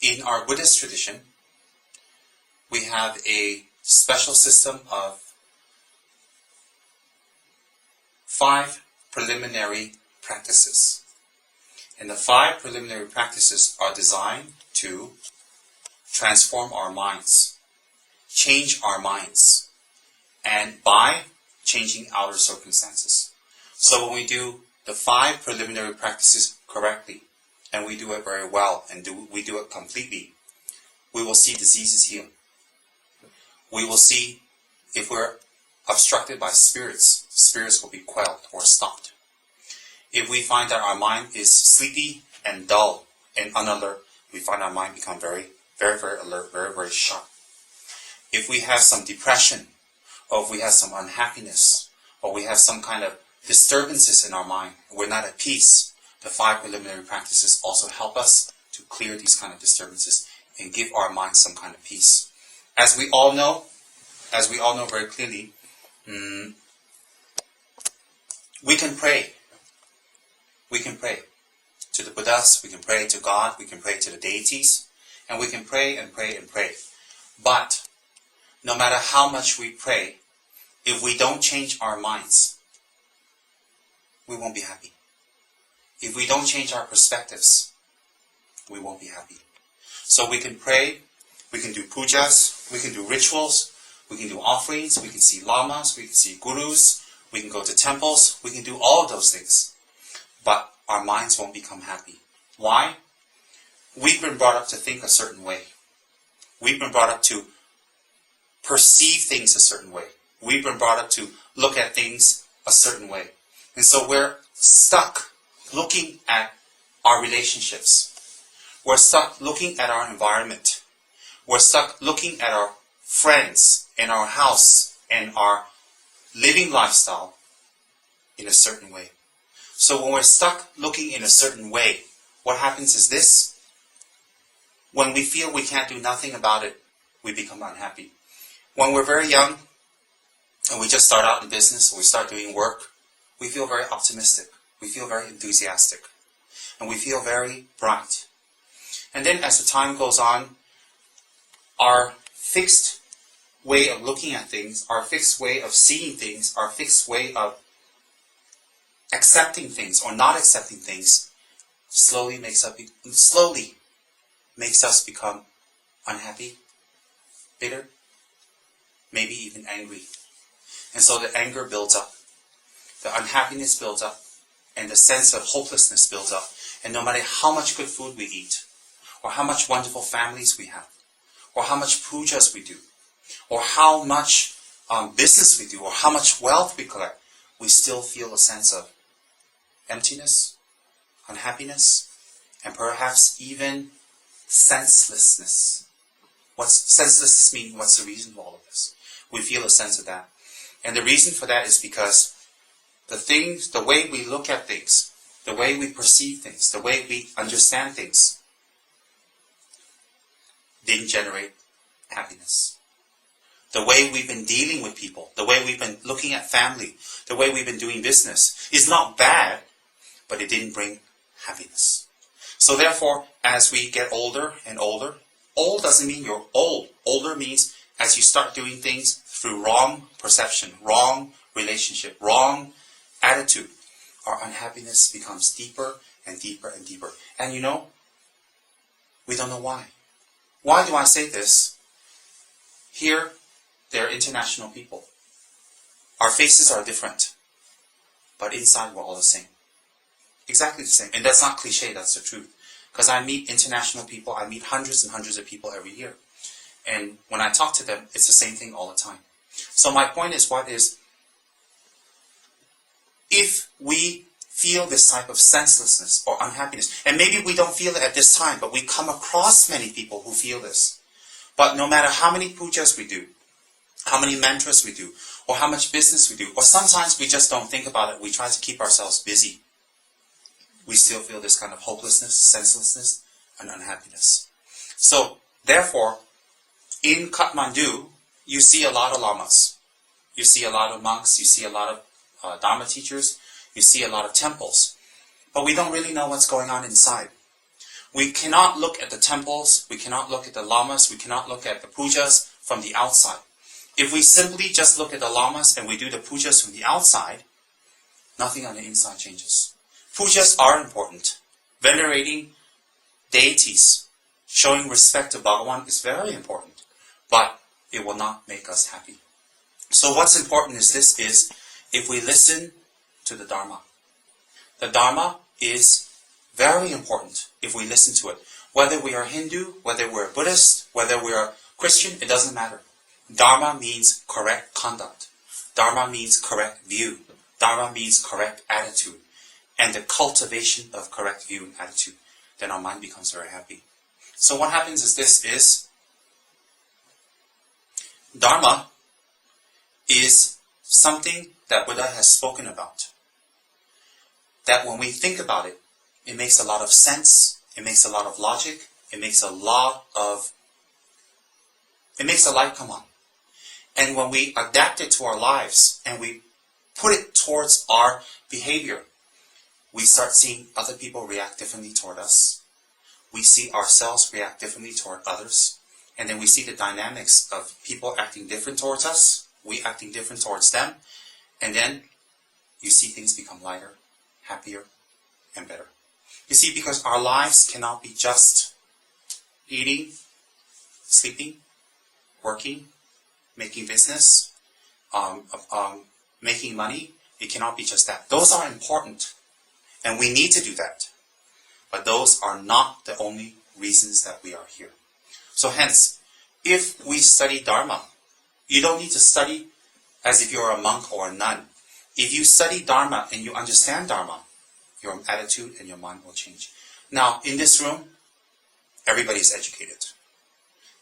In our Buddhist tradition, we have a special system of 5 preliminary practices. And the 5 preliminary practices are designed to transform our minds, change our minds, and by changing outer circumstances. So when we do the 5 preliminary practices correctly, and we do it very well, and we do it completely, we will see diseases healed. We will see if we're obstructed by spirits will be quelled or stopped. If we find that our mind is sleepy and dull and unalert, we find our mind become very, very, very alert, very, very sharp. If we have some depression, or if we have some unhappiness, or we have some kind of disturbances in our mind, we're not at peace, the 5 preliminary practices also help us to clear these kind of disturbances and give our mind some kind of peace. As we all know very clearly, we can pray. We can pray to the Buddhas, we can pray to God, we can pray to the deities, and we can pray and pray and pray. But no matter how much we pray, if we don't change our minds, we won't be happy. If we don't change our perspectives, we won't be happy. So we can pray, we can do pujas, we can do rituals, we can do offerings, we can see lamas, we can see gurus, we can go to temples, we can do all of those things. But our minds won't become happy. Why? We've been brought up to think a certain way. We've been brought up to perceive things a certain way. We've been brought up to look at things a certain way. And so we're stuck looking at our relationships. We're stuck looking at our environment. We're stuck looking at our friends and our house and our living lifestyle in a certain way. So when we're stuck looking in a certain way, what happens is this. When we feel we can't do nothing about it, we become unhappy. When we're very young and we just start out in business or we start doing work, we feel very optimistic. We feel very enthusiastic. And we feel very bright. And then as the time goes on, our fixed way of looking at things, our fixed way of seeing things, our fixed way of accepting things or not accepting things slowly makes us become unhappy, bitter, maybe even angry. And so the anger builds up, the unhappiness builds up, and the sense of hopelessness builds up. And no matter how much good food we eat, or how much wonderful families we have, or how much pujas we do, or how much business we do, or how much wealth we collect, we still feel a sense of emptiness, unhappiness, and perhaps even senselessness. What's senselessness mean? What's the reason for all of this? We feel a sense of that. And the reason for that is because the way we look at things, the way we perceive things, the way we understand things, didn't generate happiness. The way we've been dealing with people, the way we've been looking at family, the way we've been doing business is not bad, but it didn't bring happiness. So therefore, as we get older and older, old doesn't mean you're old. Older means as you start doing things through wrong perception, wrong relationship, wrong attitude, our unhappiness becomes deeper and deeper and deeper. And you know, we don't know why. Why do I say this? Here, they're international people. Our faces are different, but inside we're all the same. Exactly the same. And that's not cliche, that's the truth. Because I meet international people, I meet hundreds and hundreds of people every year. And when I talk to them, it's the same thing all the time. So my point is, if we feel this type of senselessness or unhappiness, and maybe we don't feel it at this time, but we come across many people who feel this. But no matter how many pujas we do, how many mantras we do, or how much business we do, or sometimes we just don't think about it, we try to keep ourselves busy, we still feel this kind of hopelessness, senselessness, and unhappiness. So, therefore, in Kathmandu, you see a lot of lamas. You see a lot of monks, you see a lot of Dharma teachers, you see a lot of temples. But we don't really know what's going on inside. We cannot look at the temples, we cannot look at the lamas, we cannot look at the pujas from the outside. If we simply just look at the lamas and we do the pujas from the outside, nothing on the inside changes. Pujas are important. Venerating deities, showing respect to Bhagavan is very important, but it will not make us happy. So what's important is this, is if we listen to the Dharma. The Dharma is very important if we listen to it. Whether we are Hindu, whether we're Buddhist, whether we are Christian, it doesn't matter. Dharma means correct conduct. Dharma means correct view. Dharma means correct attitude. And the cultivation of correct view and attitude. Then our mind becomes very happy. So what happens is this, is Dharma is something that Buddha has spoken about. That when we think about it, it makes a lot of sense, it makes a lot of logic, it makes the light come on. And when we adapt it to our lives and we put it towards our behavior, we start seeing other people react differently toward us. We see ourselves react differently toward others. And then we see the dynamics of people acting different towards us, we acting different towards them. And then you see things become lighter, happier, and better. You see, because our lives cannot be just eating, sleeping, working, making business, making money. It cannot be just that. Those are important, and we need to do that. But those are not the only reasons that we are here. So hence, if we study Dharma, you don't need to study as if you're a monk or a nun. If you study Dharma and you understand Dharma, your attitude and your mind will change. Now, in this room, everybody's educated.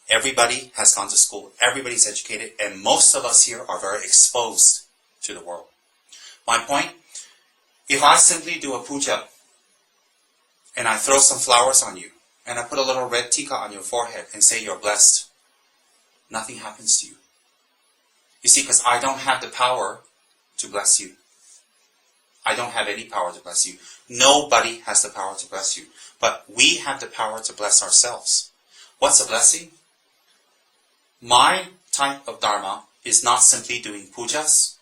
Everybody has gone to school. Everybody's educated. And most of us here are very exposed to the world. My point, if I simply do a puja and I throw some flowers on you and I put a little red tika on your forehead and say you're blessed, nothing happens to you. You see, because I don't have the power to bless you. I don't have any power to bless you. Nobody has the power to bless you. But we have the power to bless ourselves. What's a blessing? My type of Dharma is not simply doing pujas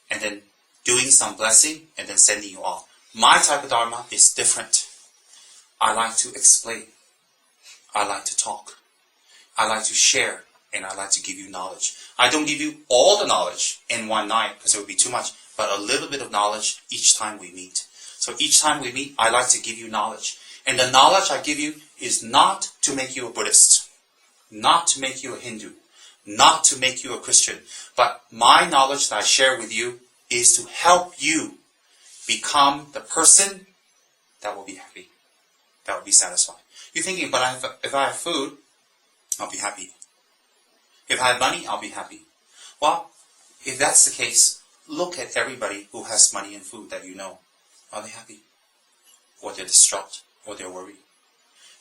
and then doing some blessing and then sending you off. My type of Dharma is different. I like to explain. I like to talk. I like to share. And I like to give you knowledge. I don't give you all the knowledge in one night because it would be too much, but a little bit of knowledge each time we meet. So each time we meet, I like to give you knowledge. And the knowledge I give you is not to make you a Buddhist, not to make you a Hindu, not to make you a Christian, but my knowledge that I share with you is to help you become the person that will be happy, that will be satisfied. You're thinking, but if I have food, I'll be happy. If I have money, I'll be happy. Well, if that's the case, look at everybody who has money and food that you know. Are they happy? Or they're distraught? Or they're worried?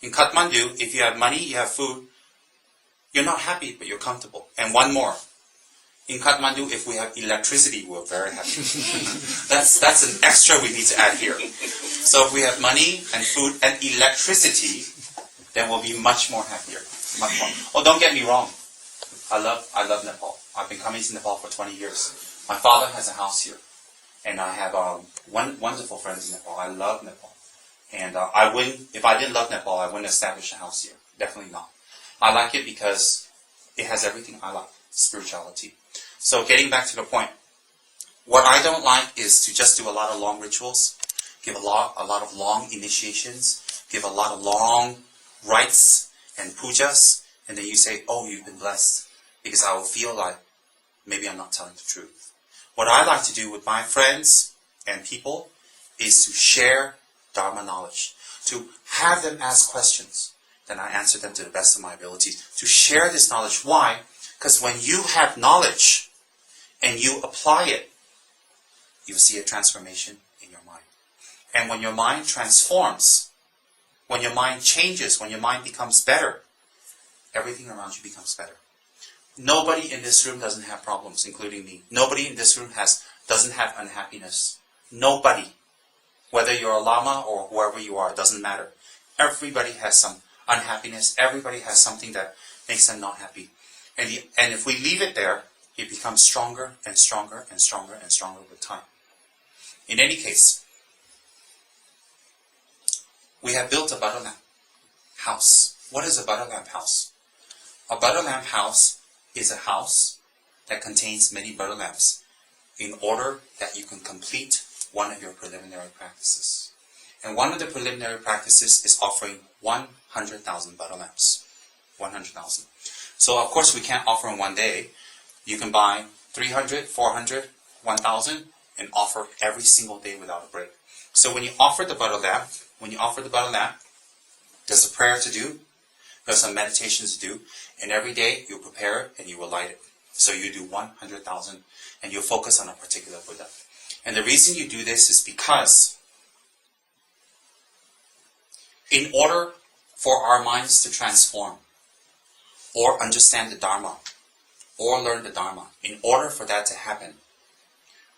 In Kathmandu, if you have money, you have food, you're not happy, but you're comfortable. And one more. In Kathmandu, if we have electricity, we're very happy. That's an extra we need to add here. So if we have money and food and electricity, then we'll be much more happier. Much more. Oh, don't get me wrong. I love Nepal. I've been coming to Nepal for 20 years. My father has a house here. And I have wonderful friends in Nepal. I love Nepal. And if I didn't love Nepal, I wouldn't establish a house here. Definitely not. I like it because it has everything I like. Spirituality. So getting back to the point. What I don't like is to just do a lot of long rituals. Give a lot of long initiations. Give a lot of long rites and pujas. And then you say, oh, you've been blessed. Because I will feel like maybe I'm not telling the truth. What I like to do with my friends and people is to share Dharma knowledge. To have them ask questions. Then I answer them to the best of my abilities. To share this knowledge. Why? Because when you have knowledge and you apply it, you see a transformation in your mind. And when your mind transforms, when your mind changes, when your mind becomes better, everything around you becomes better. Nobody in this room doesn't have problems, including me. Nobody in this room doesn't have unhappiness. Nobody. Whether you're a lama or whoever you are, it doesn't matter. Everybody has some unhappiness. Everybody has something that makes them not happy. And if we leave it there, it becomes stronger and stronger and stronger and stronger with time. In any case, we have built a butter lamp house. What is a butter lamp house? A butter lamp house is a house that contains many butter lamps in order that you can complete one of your preliminary practices. And one of the preliminary practices is offering 100,000 butter lamps. 100,000. So of course we can't offer in one day. You can buy 300, 400, 1,000 and offer every single day without a break. So when you offer the butter lamp, there's a prayer to do, there's some meditations to do, and every day you prepare it and you will light it. So you do 100,000 and you focus on a particular Buddha. And the reason you do this is because in order for our minds to transform or understand the Dharma or learn the Dharma, in order for that to happen,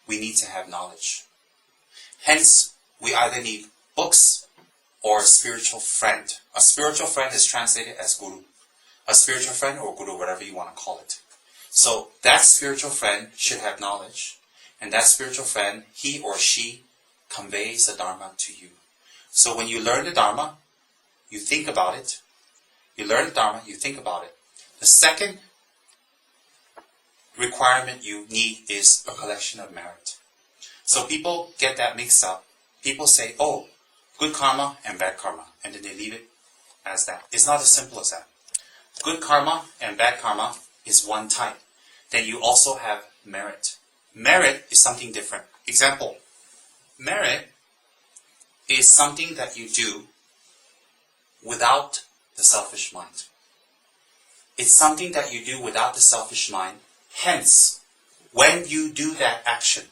we need to have knowledge. Hence, we either need books or a spiritual friend. A spiritual friend is translated as guru. A spiritual friend or guru, whatever you want to call it. So that spiritual friend should have knowledge, and that spiritual friend, he or she, conveys the Dharma to you. So when you learn the Dharma, you think about it. You learn the Dharma, you think about it. The second requirement you need is a collection of merit. So people get that mixed up. People say, oh, good karma and bad karma, and then they leave it as that. It's not as simple as that. Good karma and bad karma is one type. Then you also have merit. Merit is something different. Example, merit is something that you do without the selfish mind. It's something that you do without the selfish mind. Hence, when you do that action,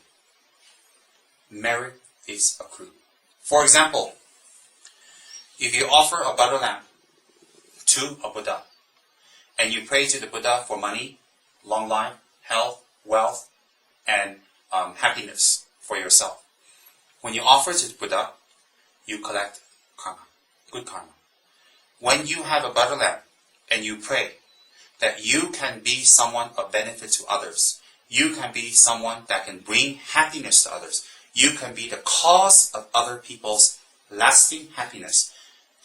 merit is accrued. For example, if you offer a butter lamp to a Buddha, and you pray to the Buddha for money, long life, health, wealth, and happiness for yourself. When you offer to the Buddha, you collect karma, good karma. When you have a butter lamp and you pray that you can be someone of benefit to others, you can be someone that can bring happiness to others, you can be the cause of other people's lasting happiness,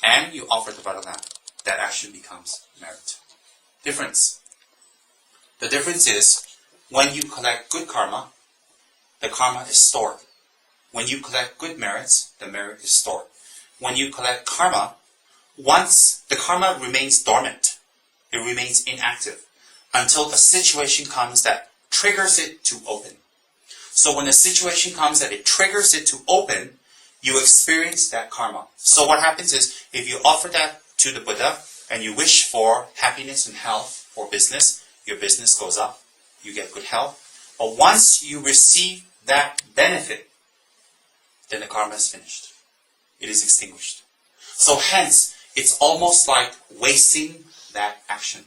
and you offer the butter lamp, that action becomes merit. Difference. The difference is, when you collect good karma, the karma is stored. When you collect good merits, the merit is stored. When you collect karma, once the karma remains dormant, it remains inactive, until a situation comes that triggers it to open. So when a situation comes that it triggers it to open, you experience that karma. So what happens is, if you offer that to the Buddha, and you wish for happiness and health or business, your business goes up, you get good health. But once you receive that benefit, then the karma is finished. It is extinguished. So hence, it's almost like wasting that action.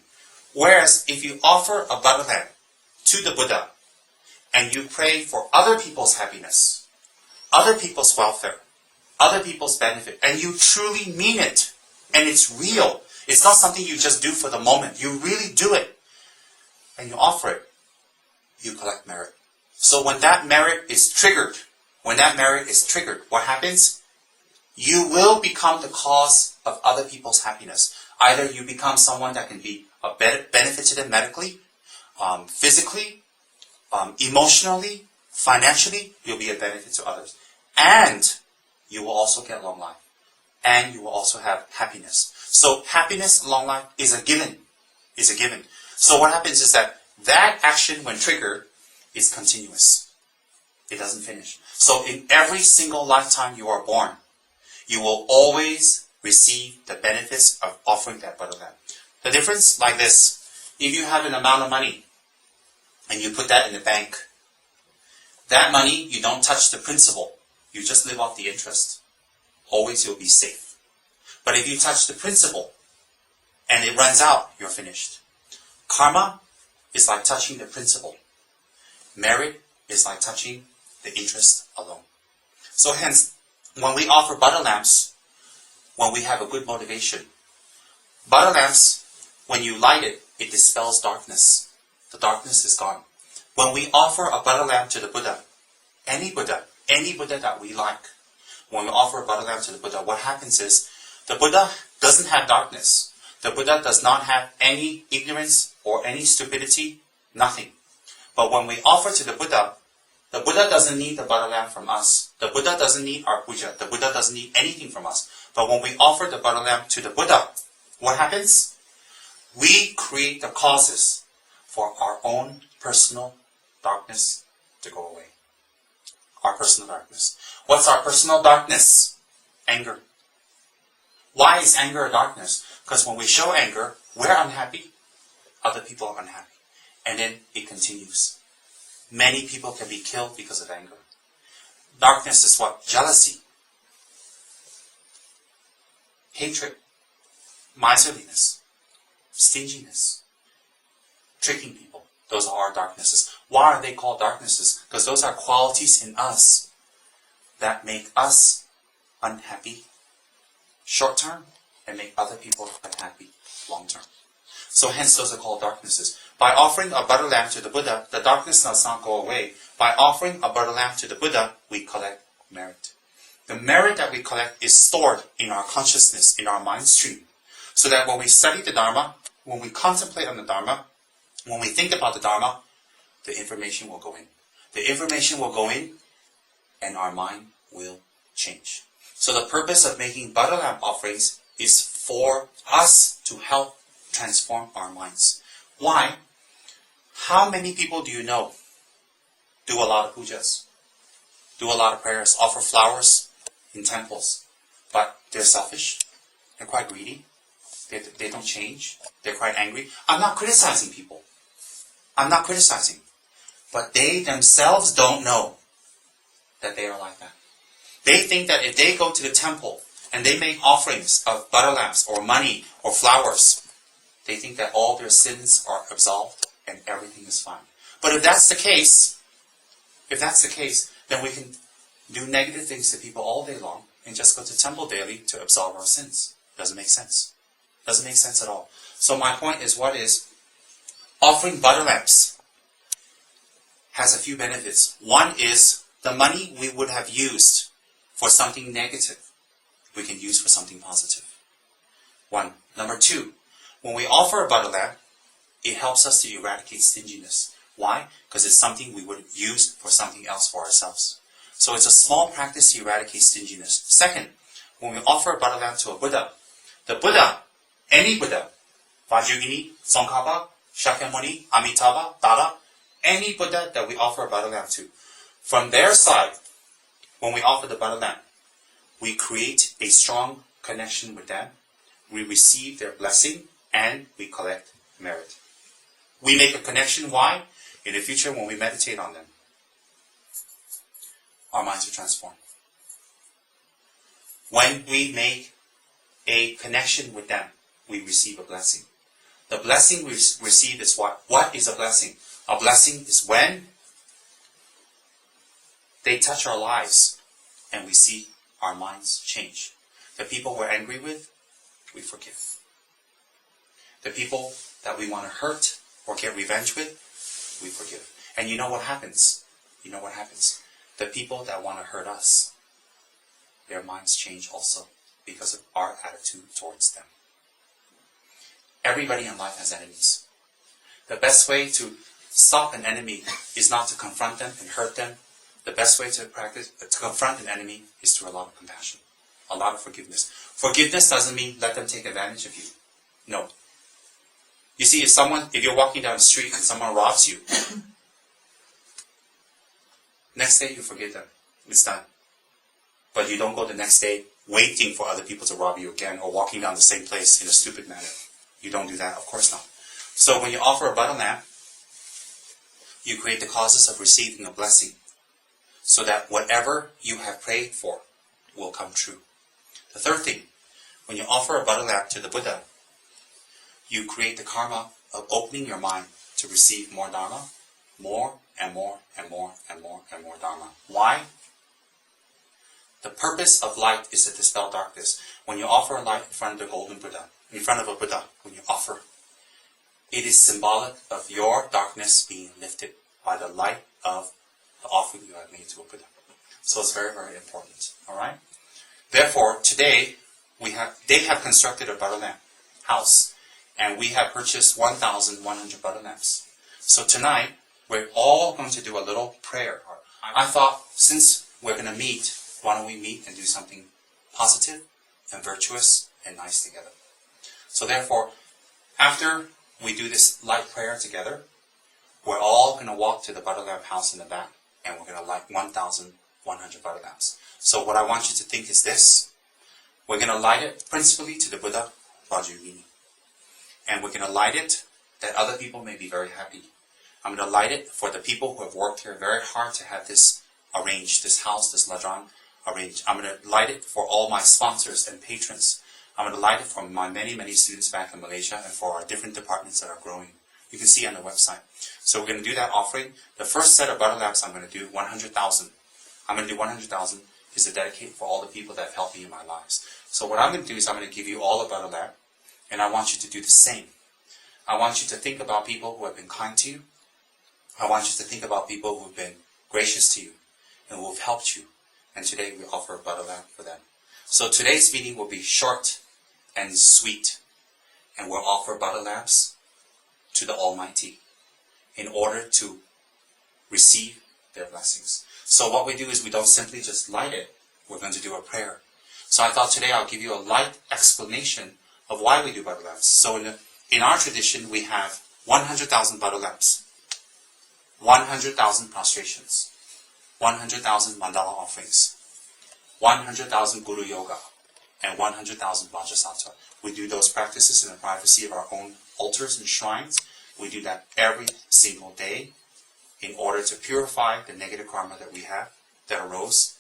Whereas if you offer a butter lamp to the Buddha, and you pray for other people's happiness, other people's welfare, other people's benefit, and you truly mean it, and it's real, it's not something you just do for the moment, you really do it, and you offer it, you collect merit. So when that merit is triggered, what happens? You will become the cause of other people's happiness. Either you become someone that can be a benefit to them medically, physically, emotionally, financially, you'll be a benefit to others. And you will also get long life. And you will also have happiness. So happiness, long life is a given. So what happens is that action, when triggered, is continuous. It doesn't finish. So in every single lifetime you are born, you will always receive the benefits of offering that butter lamp. The difference, like this, if you have an amount of money, and you put that in the bank, that money, you don't touch the principal, you just live off the interest. Always you'll be safe. But if you touch the principal, and it runs out, you're finished. Karma is like touching the principal. Merit is like touching the interest alone. So hence, when we offer butter lamps, when we have a good motivation. Butter lamps, when you light it, it dispels darkness. The darkness is gone. When we offer a butter lamp to the Buddha any Buddha that we like, when we offer a butter lamp to the Buddha, what happens is, the Buddha doesn't have darkness. The Buddha does not have any ignorance or any stupidity, nothing. But when we offer to the Buddha doesn't need the butter lamp from us. The Buddha doesn't need our puja. The Buddha doesn't need anything from us. But when we offer the butter lamp to the Buddha, what happens? We create the causes for our own personal darkness to go away. Our personal darkness. What's our personal darkness? Anger. Why is anger a darkness? Because when we show anger, we're unhappy. Other people are unhappy. And then it continues. Many people can be killed because of anger. Darkness is what? Jealousy. Hatred. Miserliness. Stinginess. Tricking people. Those are our darknesses. Why are they called darknesses? Because those are qualities in us that make us unhappy short term and make other people unhappy long term. So hence those are called darknesses. By offering a butter lamp to the Buddha, the darkness does not go away. By offering a butter lamp to the Buddha, we collect merit. The merit that we collect is stored in our consciousness, in our mind stream. So that when we study the Dharma, when we contemplate on the Dharma, when we think about the Dharma, the information will go in. The information will go in and our mind will change. So the purpose of making butter lamp offerings is for us to help transform our minds. Why? How many people do you know do a lot of pujas, do a lot of prayers, offer flowers in temples, but they're selfish, they're quite greedy, they don't change, they're quite angry? I'm not criticizing people. I'm not criticizing. But they themselves don't know that they are like that. They think that if they go to the temple and they make offerings of butter lamps or money or flowers, they think that all their sins are absolved and everything is fine. But if that's the case, then we can do negative things to people all day long and just go to temple daily to absolve our sins. Doesn't make sense. Doesn't make sense at all. So my point is, what is? Offering butter lamps has a few benefits. One is the money we would have used for something negative, we can use for something positive. One. Number two, when we offer a butter lamp, it helps us to eradicate stinginess. Why? Because it's something we would use for something else for ourselves. So it's a small practice to eradicate stinginess. Second, when we offer a butter lamp to a Buddha, the Buddha, any Buddha, Vajrayogini, Tsongkhapa, Shakyamuni, Amitabha, Dada, any Buddha that we offer a butter lamp to, from their side, when we offer the butter lamp, we create a strong connection with them, we receive their blessing, and we collect merit. We make a connection. Why? In the future, when we meditate on them, our minds are transformed. When we make a connection with them, we receive a blessing. The blessing we receive is what? What is a blessing? A blessing is when they touch our lives and we see our minds change. The people we're angry with, we forgive. The people that we want to hurt or get revenge with, we forgive. And you know what happens? You know what happens? The people that want to hurt us, their minds change also because of our attitude towards them. Everybody in life has enemies. The best way to stop an enemy is not to confront them and hurt them. The best way to confront an enemy is through a lot of compassion, a lot of forgiveness. Forgiveness doesn't mean let them take advantage of you. No. You see, if you're walking down the street and someone robs you, next day you forgive them. It's done. But you don't go the next day waiting for other people to rob you again or walking down the same place in a stupid manner. You don't do that, of course not. So when you offer a butter lamp, you create the causes of receiving a blessing so that whatever you have prayed for will come true. The third thing, when you offer a butter lamp to the Buddha, you create the karma of opening your mind to receive more Dharma, more and more and more and more and more Dharma. Why? The purpose of light is to dispel darkness. When you offer a light in front of the golden Buddha, in front of a Buddha, when you offer, it is symbolic of your darkness being lifted by the light of the offering you have made to a Buddha. So it's very, very important. Alright? Therefore, today, they have constructed a butter lamp house, and we have purchased 1,100 butter lamps. So tonight, we're all going to do a little prayer. I thought, since we're going to meet, why don't we meet and do something positive and virtuous and nice together? So therefore, after we do this light prayer together, we're all going to walk to the butter lamp house in the back, and we're going to light 1,100 butter lamps. So what I want you to think is this. We're going to light it principally to the Buddha Vajrayogini. And we're going to light it that other people may be very happy. I'm going to light it for the people who have worked here very hard to have this arranged, this house, this lajang arranged. I'm going to light it for all my sponsors and patrons. I'm going to light it for my many, many students back in Malaysia and for our different departments that are growing. You can see on the website. So we're going to do that offering. The first set of butter lamps I'm going to do 100,000. I'm going to do 100,000 is to dedicate for all the people that have helped me in my lives. So what I'm going to do is I'm going to give you all a butter lamp, and I want you to do the same. I want you to think about people who have been kind to you. I want you to think about people who have been gracious to you and who have helped you. And today we offer a butter lamp for them. So today's meeting will be short and sweet, and we'll offer butter lamps to the Almighty in order to receive their blessings. So what we do is we don't simply just light it. We're going to do a prayer. So I thought today I'll give you a light explanation of why we do butter lamps. So in our tradition, we have 100,000 butter lamps, 100,000 prostrations, 100,000 mandala offerings, 100,000 Guru Yoga, and 100,000 Vajrasattva. We do those practices in the privacy of our own altars and shrines. We do that every single day in order to purify the negative karma that we have, that arose,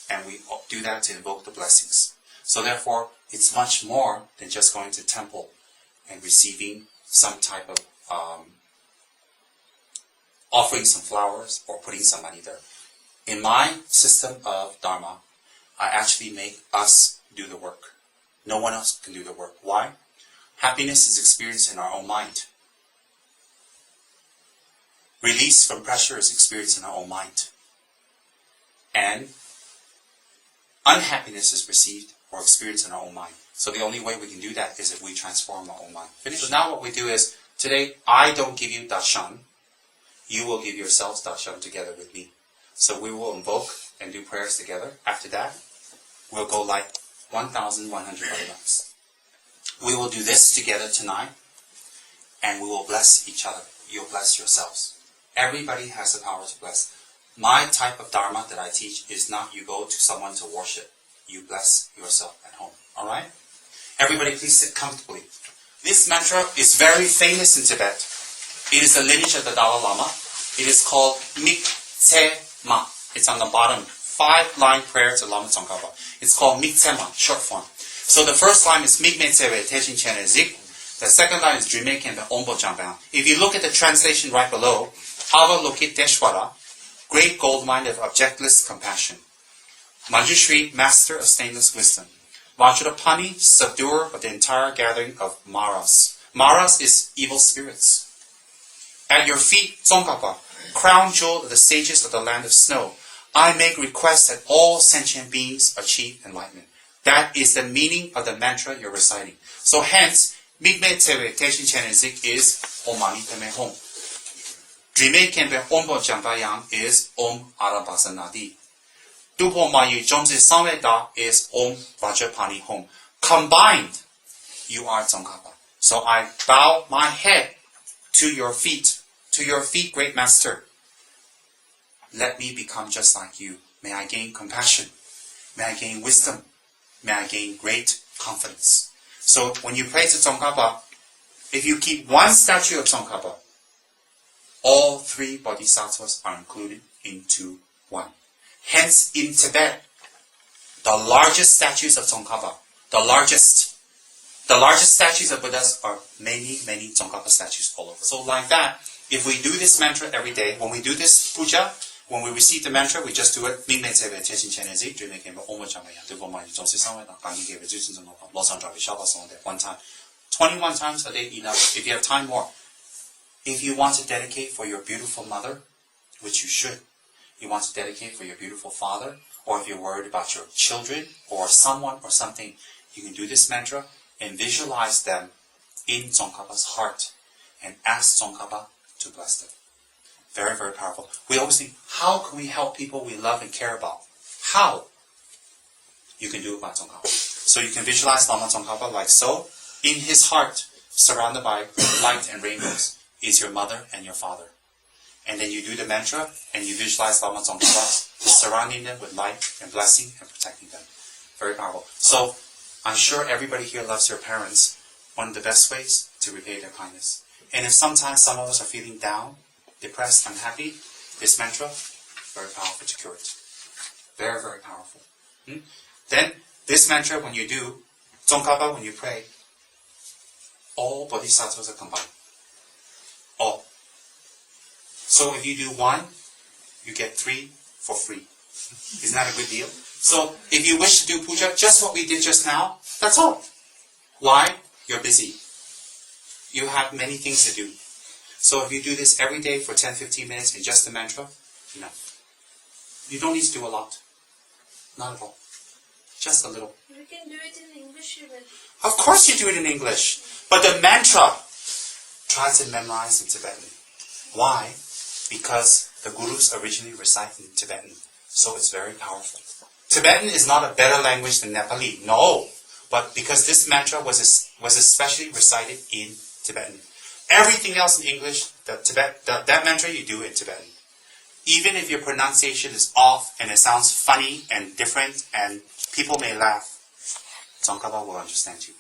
and we do that to invoke the blessings. So therefore, it's much more than just going to temple and receiving some type of offering some flowers or putting some money there. In my system of Dharma, I actually make us do the work. No one else can do the work. Why? Happiness is experienced in our own mind. Release from pressure is experienced in our own mind. And unhappiness is perceived or experienced in our own mind. So the only way we can do that is if we transform our own mind. Finish. So now what we do is, today I don't give you darshan. You will give yourselves darshan together with me. So we will invoke and do prayers together. After that, we'll go light 1,100 butter lamps. We will do this together tonight, and we will bless each other. You'll bless yourselves. Everybody has the power to bless. My type of Dharma that I teach is not you go to someone to worship. You bless yourself at home. Alright? Everybody please sit comfortably. This mantra is very famous in Tibet. It is the lineage of the Dalai Lama. It is called Tsem. It's on the bottom. 5-line prayer to Lama Tsongkhapa. It's called Tsem, short form. So the first line is Mikme Tsewe Tejin Chene Zik. The second line is Drime Kempe Ombo Jambang. If you look at the translation right below, Avalokiteshvara, great gold mine of objectless compassion. Manjushri, master of stainless wisdom. Vajrapani, subduer of the entire gathering of Maras. Maras is evil spirits. At your feet, Tsongkhapa, crown jewel of the sages of the land of snow, I make request that all sentient beings achieve enlightenment. That is the meaning of the mantra you're reciting. So hence, Mikme Tsewe Tejin Chene Zik is Om Mani Padme Hum. Drime Kempe Ombo Jambayang is Om Arabasanadi. Dupo Mayu Jomse Samwe Da is Om Vajrapani Hum. Combined, you are Tsongkhapa. So I bow my head to your feet, great master. Let me become just like you. May I gain compassion. May I gain wisdom. May I gain great confidence. So when you pray to Tsongkhapa, if you keep one statue of Tsongkhapa, all 3 bodhisattvas are included into one. Hence, in Tibet, the largest statues of Tsongkhapa, the largest statues of Buddhas are many, many Tsongkhapa statues all over. So like that, if we do this mantra every day, when we do this puja, when we receive the mantra, we just do it. 明明這位天先前的字，最尾嘅我們就咪人對我們總是三位啦，講嘅嘅最真正我攞上在消化上嘅 one time, 21 times a day enough. If you have time more, if you want to dedicate for your beautiful mother, which you should, you want to dedicate for your beautiful father, or if you're worried about your children or someone or something, you can do this mantra and visualize them in Tsongkhapa's heart and ask Tsongkhapa to bless them. Very, very powerful. We always think, how can we help people we love and care about? How? You can do it by Tsongkhapa. So you can visualize Lama Tsongkhapa like so. In his heart, surrounded by light and rainbows, is your mother and your father. And then you do the mantra and you visualize Lama Tsongkhapa surrounding them with light and blessing and protecting them. Very powerful. So I'm sure everybody here loves your parents. One of the best ways to repay their kindness. And if sometimes some of us are feeling down, depressed, unhappy, this mantra, very powerful to cure it. Very, very powerful. Then, this mantra, when you do, Tsongkhapa, when you pray, all bodhisattvas are combined. All. So if you do one, you get 3 for free. Isn't that a good deal? So if you wish to do puja, just what we did just now, that's all. Why? You're busy. You have many things to do. So if you do this every day for 10-15 minutes in just the mantra, enough. You don't need to do a lot. Not at all. Just a little. You can do it in English even. Of course you do it in English. But the mantra, try to memorize in Tibetan. Why? Because the gurus originally recite in Tibetan. So it's very powerful. Tibetan is not a better language than Nepali. No. But because this mantra was especially recited in Tibetan. Everything else in English, that mantra you do in Tibetan. Even if your pronunciation is off and it sounds funny and different and people may laugh, Tsongkhapa will understand you.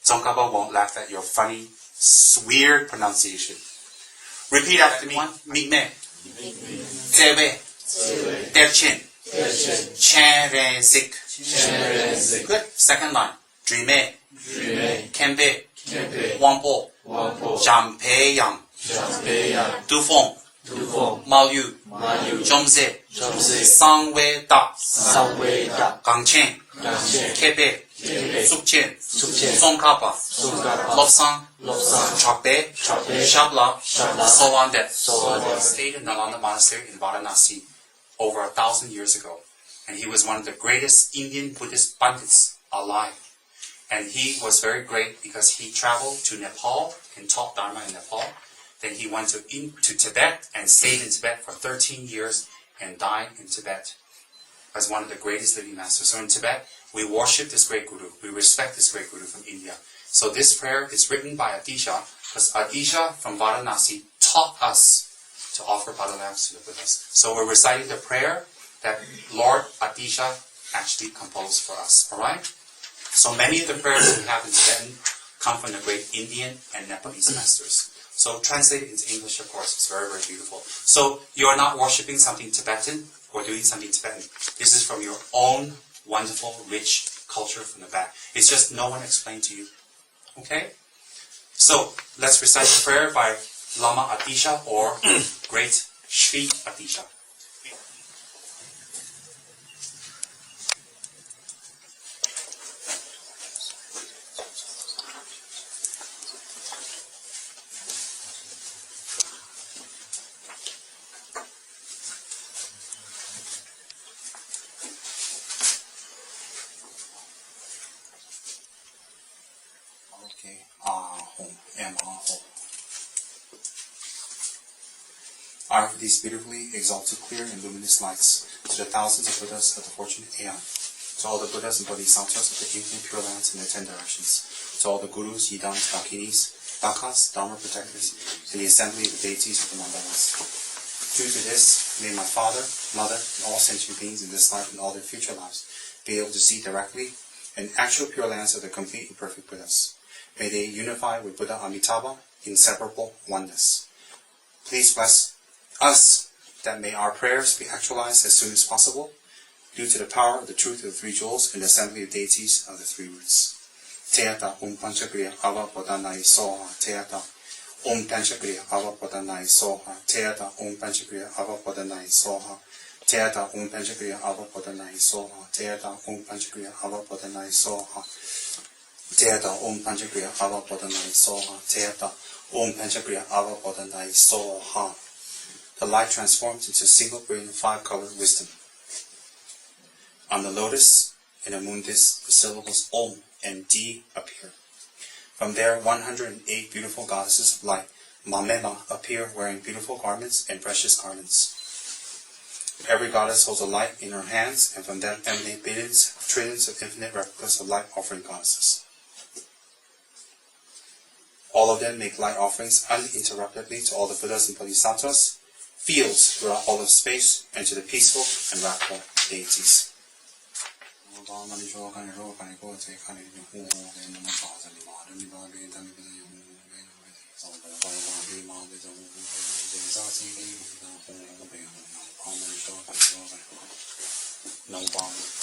Tsongkhapa won't laugh at your funny, weird pronunciation. Repeat after me. Mikme. Tsewe. Terchin. Chen Ren Sik. Good. Second line. Drime. Kempe. Wampo. Jampe Yang. Dufong. Mayu. Jomze. Sangwe Da. Gangchen. Kepe. Sukchen. Tsongkhapa. Lopsang. Chakpe. Shabla. So on that. Stayed in Nalanda Monastery in Varanasi over 1,000 years ago. And he was one of the greatest Indian Buddhist Pandits alive. And he was very great because he traveled to Nepal and taught Dharma in Nepal. Then he went to Tibet and stayed in Tibet for 13 years and died in Tibet as one of the greatest living masters. So in Tibet, we worship this great guru. We respect this great guru from India. So this prayer is written by Adisha because Adisha from Varanasi taught us to offer Butterlamps to the Buddhas. So we're reciting the prayer that Lord Adisha actually composed for us. Alright? So many of the prayers we have in Tibetan come from the great Indian and Nepalese masters. So translated into English, of course, it's very, very beautiful. So you're not worshipping something Tibetan or doing something Tibetan. This is from your own wonderful, rich culture from the back. It's just no one explained to you. Okay? So let's recite the prayer by Lama Adisha or Great Shri Adisha. I offer these beautifully exalted, clear, and luminous lights to the thousands of Buddhas of the fortunate Aeon, to all the Buddhas and Bodhisattvas of the infinite pure lands in their 10 directions, to all the Gurus, Yidams, Dakinis, Dakas, Dharma protectors, and the assembly of the deities of the mandalas. Due to this, may my father, mother, and all sentient beings in this life and all their future lives be able to see directly and actual pure lands of the complete and perfect Buddhas. May they unify with Buddha Amitabha in inseparable oneness. Please bless us that may our prayers be actualized as soon as possible due to the power of the truth of the three jewels and the assembly of deities of the three roots. Teata Panchakriya Ava Bodhanai Soha Teata Om Panchakriya Avapadanai Soha. Teata Om Panchakriya Avapadanai Soha. Teata Om Panchakriya Avapadanai Soha. Teata Om Panchakriya Avapadanai Soha. Teata Om Panchakriya Avapadanai Soha. Teata Om Panchakriya Avapadanai Soha. The light transforms into a single brilliant five-colored wisdom. On the lotus, in a moon disk, the syllables Om and D appear. From there, 108 beautiful goddesses of light, Mamema, appear wearing beautiful garments and precious garments. Every goddess holds a light in her hands, and from them emanate billions, trillions of infinite replicas of light offering goddesses. All of them make light offerings uninterruptedly to all the Buddhas and Bodhisattvas, fields throughout all of space, and to the peaceful and wrathful deities. No bomb.